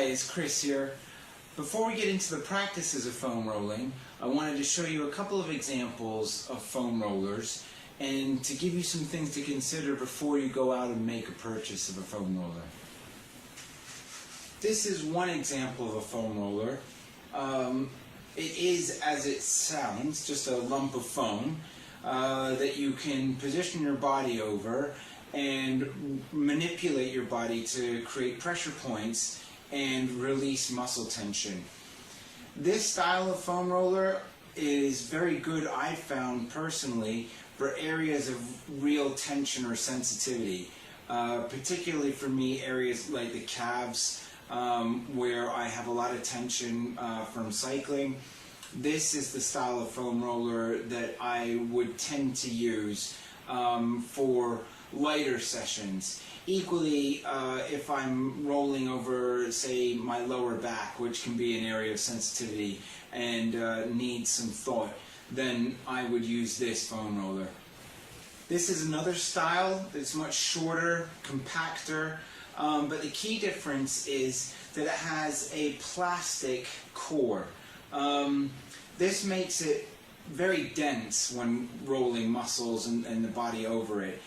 Hi, it's Chris here. Before we get into the practices of foam rolling, I wanted to show you a couple of examples of foam rollers and to give you some things to consider before you go out and make a purchase of a foam roller. This is one example of a foam roller. It is, as it sounds, just a lump of foam that you can position your body over and manipulate your body to create pressure points and release muscle tension. This style of foam roller is very good, I've found personally, for areas of real tension or sensitivity. Particularly for me, areas like the calves, where I have a lot of tension from cycling. This is the style of foam roller that I would tend to use for lighter sessions. Equally, if I'm rolling over, say, my lower back, which can be an area of sensitivity and needs some thought, then I would use this foam roller. This is another style that's much shorter, compacter, but the key difference is that it has a plastic core. This makes it very dense when rolling muscles and the body over it.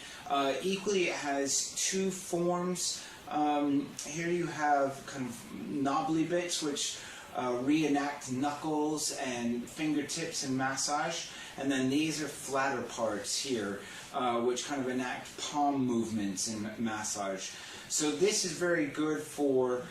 Equally, it has two forms. Here you have kind of knobbly bits, which reenact knuckles and fingertips in massage, and then these are flatter parts here, which kind of enact palm movements in massage. So this is very good for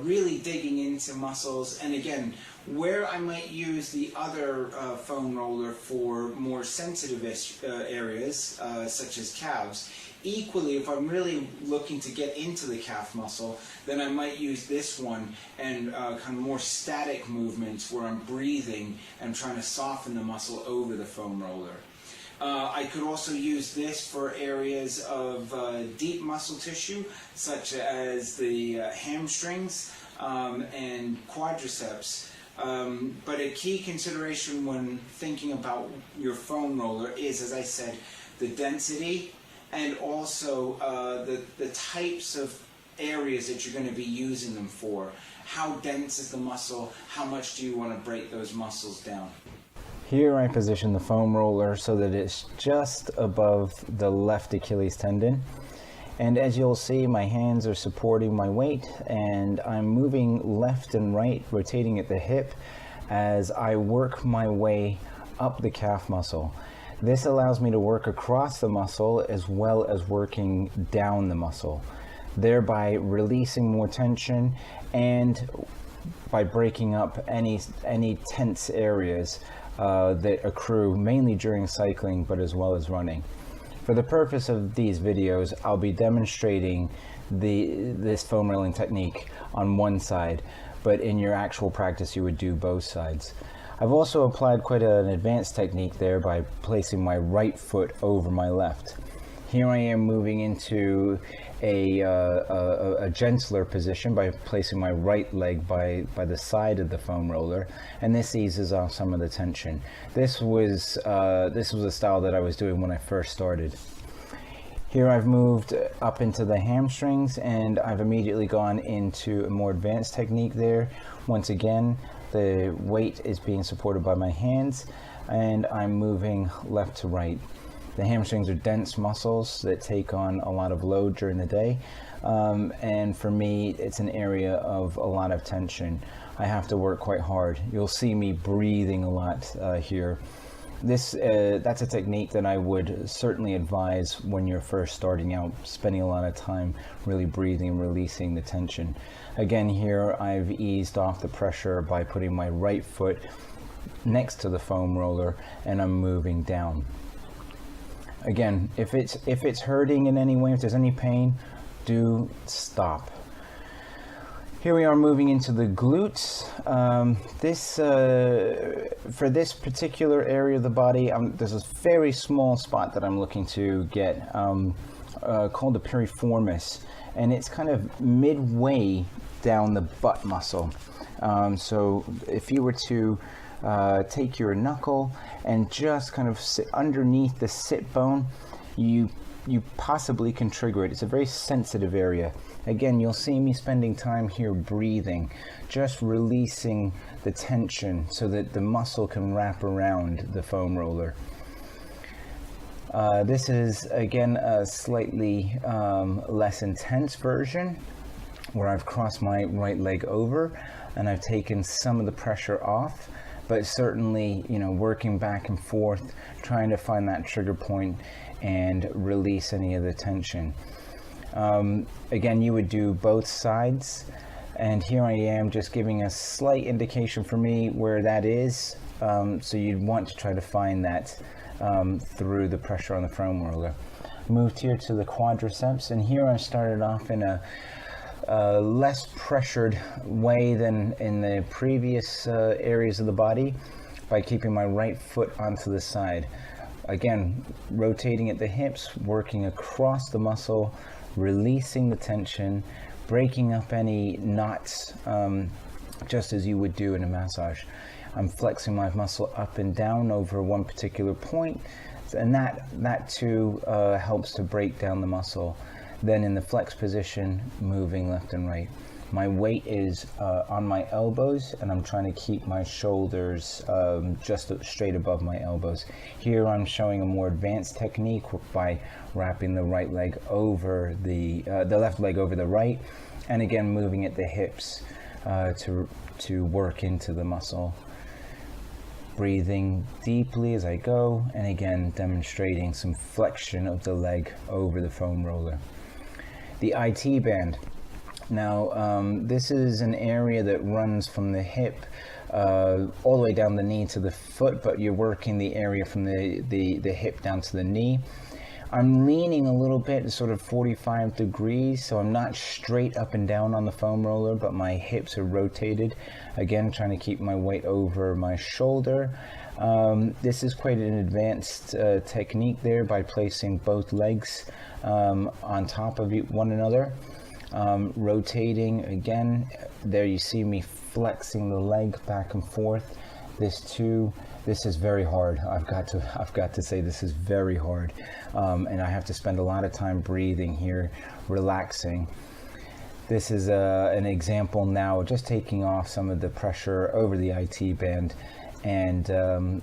really digging into muscles, and again, where I might use the other foam roller for more sensitive areas, such as calves, equally, if I'm really looking to get into the calf muscle, then I might use this one and kind of more static movements where I'm breathing and trying to soften the muscle over the foam roller. I could also use this for areas of deep muscle tissue, such as the hamstrings and quadriceps. But a key consideration when thinking about your foam roller is, as I said, the density and also the types of areas that you're going to be using them for. How dense is the muscle? How much do you want to break those muscles down? Here I position the foam roller so that it's just above the left Achilles tendon. And as you'll see, my hands are supporting my weight and I'm moving left and right, rotating at the hip as I work my way up the calf muscle. This allows me to work across the muscle as well as working down the muscle, thereby releasing more tension and by breaking up any tense areas that accrue mainly during cycling, but as well as running. For the purpose of these videos, I'll be demonstrating this foam rolling technique on one side, but in your actual practice you would do both sides. I've also applied quite an advanced technique there by placing my right foot over my left. Here I am moving into a gentler position by placing my right leg by the side of the foam roller, and this eases off some of the tension. This was a style that I was doing when I first started. Here I've moved up into the hamstrings and I've immediately gone into a more advanced technique there. Once again, the weight is being supported by my hands and I'm moving left to right. The hamstrings are dense muscles that take on a lot of load during the day, and for me it's an area of a lot of tension. I have to work quite hard. You'll see me breathing a lot here. That's a technique that I would certainly advise when you're first starting out, spending a lot of time really breathing and releasing the tension. Again, here I've eased off the pressure by putting my right foot next to the foam roller and I'm moving down. Again, if it's hurting in any way, if there's any pain, do stop. Here we are moving into the glutes. For this particular area of the body, there's a very small spot that I'm looking to get called the piriformis, and it's kind of midway down the butt muscle. So if you were to take your knuckle and just kind of sit underneath the sit bone, you you possibly can trigger it. It's a very sensitive area. Again, you'll see me spending time here breathing, just releasing the tension so that the muscle can wrap around the foam roller. This is, again, a slightly less intense version where I've crossed my right leg over and I've taken some of the pressure off, but certainly, working back and forth, trying to find that trigger point and release any of the tension. Again, you would do both sides, and here I am just giving a slight indication for me where that is. So you'd want to try to find that through the pressure on the foam roller. Moved here to the quadriceps, and here I started off in a less pressured way than in the previous areas of the body by keeping my right foot onto the side. Again, rotating at the hips, working across the muscle, releasing the tension, breaking up any knots, just as you would do in a massage. I'm flexing my muscle up and down over one particular point, and that too helps to break down the muscle. Then in the flex position, moving left and right. My weight is on my elbows, and I'm trying to keep my shoulders just straight above my elbows. Here I'm showing a more advanced technique by wrapping the right leg over the left leg over the right, and again moving at the hips to work into the muscle. Breathing deeply as I go, and again demonstrating some flexion of the leg over the foam roller. The IT band. Now, this is an area that runs from the hip all the way down the knee to the foot, but you're working the area from the hip down to the knee. I'm leaning a little bit, sort of 45 degrees, so I'm not straight up and down on the foam roller, but my hips are rotated. Again, trying to keep my weight over my shoulder. This is quite an advanced technique there by placing both legs on top of one another. Rotating again. There you see me flexing the leg back and forth. This is very hard. I've got to say this is very hard, and I have to spend a lot of time breathing here, relaxing. This is an example now, just taking off some of the pressure over the IT band and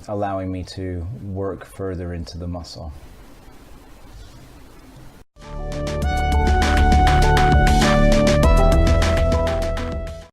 allowing me to work further into the muscle.